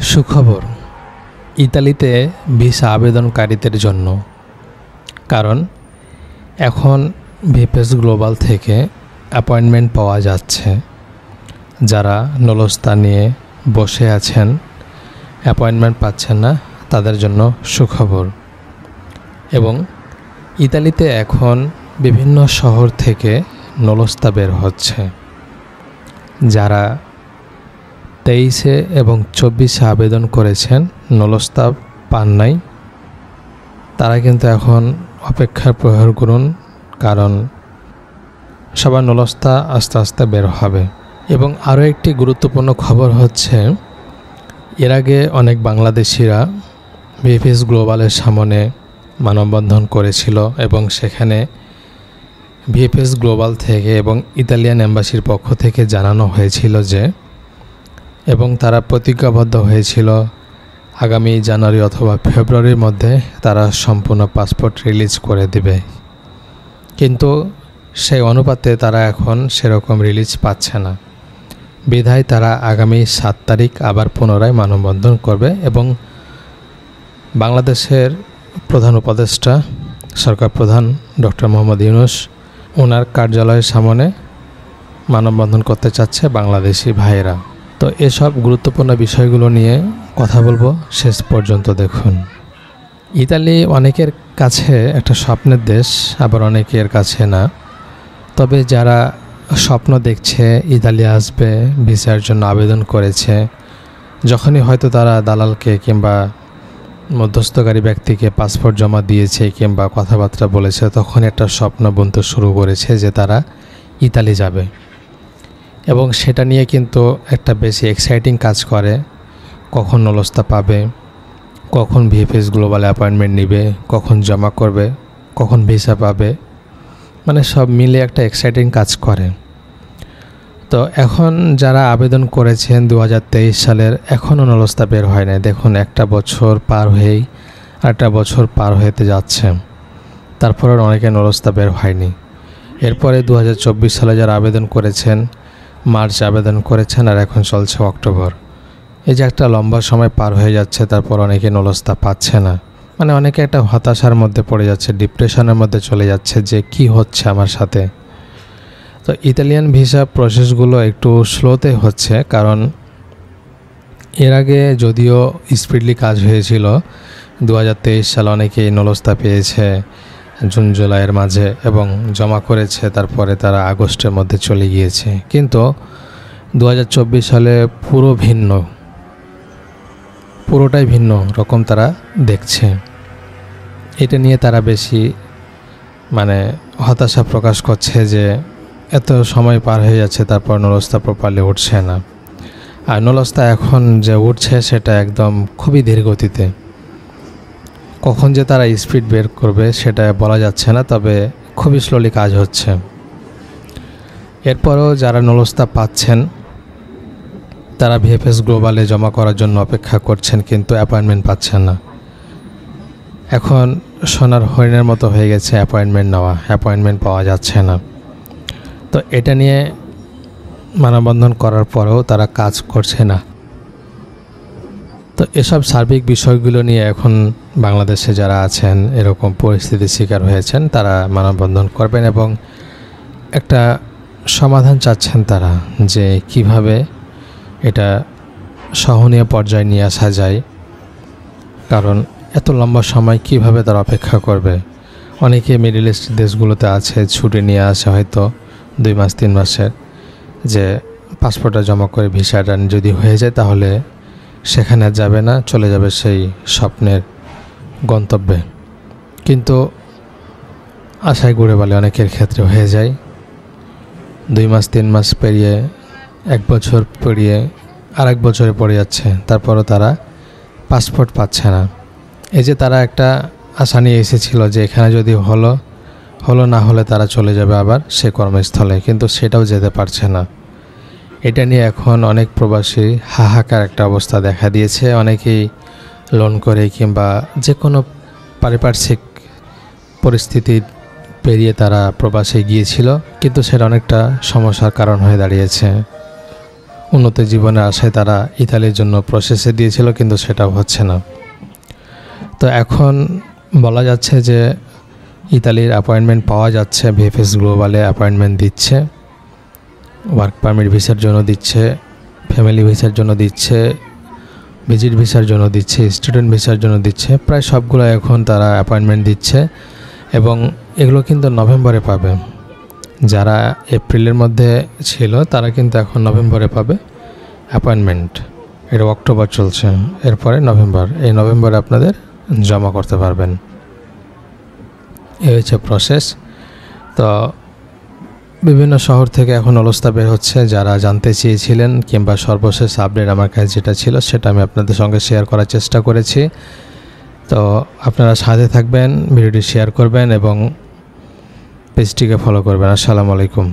সুখবর ইতালিতে ভিসা আবেদনকারীদের জন্য। কারণ এখন ভিপেস গ্লোবাল থেকে অ্যাপয়েন্টমেন্ট পাওয়া যাচ্ছে। যারা নলস্তা নিয়ে বসে আছেন, অ্যাপয়েন্টমেন্ট পাচ্ছেন না, তাদের জন্য সুখবর। এবং ইতালিতে এখন বিভিন্ন শহর থেকে নলস্তা বের হচ্ছে। যারা 23 এবং 24 আবেদন করেছেন, নলস্তা পান নাই, তারা কিন্তু এখন অপেক্ষার প্রহর করুন। কারণ সবার নলস্তা আস্তে আস্তে বের হবে। এবং আরও একটি গুরুত্বপূর্ণ খবর হচ্ছে, এর আগে অনেক বাংলাদেশিরা ভিপেস গ্লোবালের সামনে মানববন্ধন করেছিল এবং সেখানে ভিপেস গ্লোবাল থেকে এবং ইতালিয়ান এম্বাসির পক্ষ থেকে জানানো হয়েছিল যে, এবং তারা প্রতিজ্ঞাবদ্ধ হয়েছিল আগামী জানুয়ারি অথবা ফেব্রুয়ারির মধ্যে তারা সম্পূর্ণ পাসপোর্ট রিলিজ করে দেবে। কিন্তু সেই অনুপাতে তারা এখন সেরকম রিলিজ পাচ্ছে না। বিধায় তারা আগামী 7 তারিখ আবার পুনরায় মানববন্ধন করবে এবং বাংলাদেশের প্রধান উপদেষ্টা সরকার প্রধান ডক্টর মোহাম্মদ ইউনূস ওনার কার্যালয়ের সামনে মানববন্ধন করতে চাচ্ছে বাংলাদেশি ভাইয়েরা। তো এসব গুরুত্বপূর্ণ বিষয়গুলো নিয়ে কথা বলবো, শেষ পর্যন্ত দেখুন। ইতালি অনেকের কাছে একটা স্বপ্নের দেশ, আবার অনেকের কাছে না। তবে যারা স্বপ্ন দেখছে ইতালি আসবে, ভিসার জন্য আবেদন করেছে, যখনই হয়তো তারা দালালকে কিংবা মধ্যস্থকারী ব্যক্তিকে পাসপোর্ট জমা দিয়েছে কিংবা কথাবার্তা বলেছে, তখন একটা স্বপ্ন বুনতে শুরু করেছে যে তারা ইতালি যাবে। এবং সেটা নিয়ে কিন্তু একটা বেশি এক্সাইটিং কাজ করে, কখন নলস্তা পাবে, কখন ভিপেস গ্লোবাল অ্যাপয়েন্টমেন্ট নেবে, কখন জমা করবে, কখন ভিসা পাবে, মানে সব মিলে একটা এক্সাইটিং কাজ করে। তো এখন যারা আবেদন করেছেন 2023 সালের, এখনও নলস্তা বের হয় নাই। দেখুন, একটা বছর পার হয়েই আরেকটা বছর পার হতে যাচ্ছে, তারপরেও অনেকে নলস্তা বের হয়নি। এরপরে 2024 সালে যারা আবেদন করেছেন, মার্চ আবেদন করেছেন, আর এখন চলছে অক্টোবর। এই যে একটা লম্বা সময় পার হয়ে যাচ্ছে, তারপর অনেকে নলস্তা পাচ্ছে না। মানে অনেকে একটা হতাশার মধ্যে পড়ে যাচ্ছে, ডিপ্রেশনের মধ্যে চলে যাচ্ছে যে কি হচ্ছে আমার সাথে। তো ইতালিয়ান ভিসা প্রসেসগুলো একটু স্লোতে হচ্ছে, কারণ এর আগে যদিও স্পিডলি কাজ হয়েছিল, 2023 সালে অনেকেই নলস্তা পেয়েছে জুন জুলাইয়ের মাঝে এবং জমা করেছে, তারপরে তারা আগস্টের মধ্যে চলে গিয়েছে। কিন্তু 2024 সালে পুরোটাই ভিন্ন রকম তারা দেখছে। এটা নিয়ে তারা বেশি হতাশা প্রকাশ করছে যে এত সময় পার হয়ে যাচ্ছে, তারপর নলস্তা প্রপারলি উঠছে না। আর নলস্তা এখন যে উঠছে সেটা একদম খুবই ধীর গতিতে। কখন যে তারা স্পিড বের করবে সেটা বলা যাচ্ছে না, তবে খুবই স্লোলি কাজ হচ্ছে। এরপরও যারা নলস্তা পাচ্ছেন তারা ভিএফএস গ্লোবালে জমা করার জন্য অপেক্ষা করছেন, কিন্তু অ্যাপয়েন্টমেন্ট পাচ্ছেন না। এখন সোনার হরিণের মতো হয়ে গেছে অ্যাপয়েন্টমেন্ট নেওয়া, অ্যাপয়েন্টমেন্ট পাওয়া যাচ্ছে না। তো এটা নিয়ে মানববন্ধন করার পরেও তারা কাজ করছে না। তো এসব সার্বিক বিষয়গুলো নিয়ে এখন বাংলাদেশে যারা আছেন, এরকম পরিস্থিতির শিকার হয়েছেন, তারা মানববন্ধন করবেন এবং একটা সমাধান চাচ্ছেন তারা, যে কিভাবে এটা সহনীয় পর্যায়ে নিয়ে আসা যায়। কারণ এত লম্বা সময় কিভাবে তারা অপেক্ষা করবে। অনেকে মিডল ইস্ট দেশগুলোতে আছে, ছুটি নিয়ে আসে হয়তো 2 মাস 3 মাসের, যে পাসপোর্টটা জমা করে ভিসাটা যদি হয়ে যায় তাহলে সেখানে যাবে না, চলে যাবে সেই স্বপ্নের গন্তব্যে। কিন্তু আশায় ঘুরে বলে অনেকের ক্ষেত্রে হয়ে যায় 2 মাস 3 মাস পেরিয়ে 1 বছর পেরিয়ে আরেক বছরে পড়ে যাচ্ছে, তারপরও তারা পাসপোর্ট পাচ্ছে না। এই যে তারা একটা আশা নিয়ে এসেছিল যে এখানে যদি হলো না হলে তারা চলে যাবে আবার সে কর্মস্থলে, কিন্তু সেটাও যেতে পারছে না। এটা নিয়ে এখন অনেক প্রবাসী হাহাকার একটা অবস্থা দেখা দিয়েছে। অনেকেই লোন করে কিংবা যে কোনো পারিপার্শ্বিক পরিস্থিতি পেরিয়ে তারা প্রবাসে গিয়েছিল, কিন্তু সেটা অনেকটা সমস্যার কারণ হয়ে দাঁড়িয়েছে। উন্নত জীবনের আশায় তারা ইতালির জন্য প্রসেসে দিয়েছিল, কিন্তু সেটাও হচ্ছে না। তো এখন বলা যাচ্ছে যে ইতালির অ্যাপয়েন্টমেন্ট পাওয়া যাচ্ছে, ভিএফএস গ্লোবালে অ্যাপয়েন্টমেন্ট দিচ্ছে, ওয়ার্ক পারমিট ভিসার জন্য দিচ্ছে, ফ্যামিলি ভিসার জন্য দিচ্ছে, ভিজিট ভিসার জন্য দিচ্ছে, স্টুডেন্ট ভিসার জন্য দিচ্ছে, প্রায় সবগুলো এখন তারা অ্যাপয়েন্টমেন্ট দিচ্ছে। এবং এগুলো কিন্তু নভেম্বরে পাবে। যারা এপ্রিলের মধ্যে ছিল তারা কিন্তু এখন নভেম্বরে পাবে অ্যাপয়েন্টমেন্ট। এটা অক্টোবর চলছে, এরপরে নভেম্বর, এই নভেম্বরে আপনাদের জমা করতে পারবেন। এই হচ্ছে প্রসেস। তো বিভিন্ন শহর থেকে এখন অলস্তা বের হচ্ছে। যারা জানতে চেয়েছিলেন কিংবা সর্বশেষ আপডেট আমার কাছে যেটা ছিল সেটা আমি আপনাদের সঙ্গে শেয়ার করার চেষ্টা করেছি। তো আপনারা সাথে থাকবেন, ভিডিওটি শেয়ার করবেন এবং পেজটিকে ফলো করবেন। আসসালামু আলাইকুম।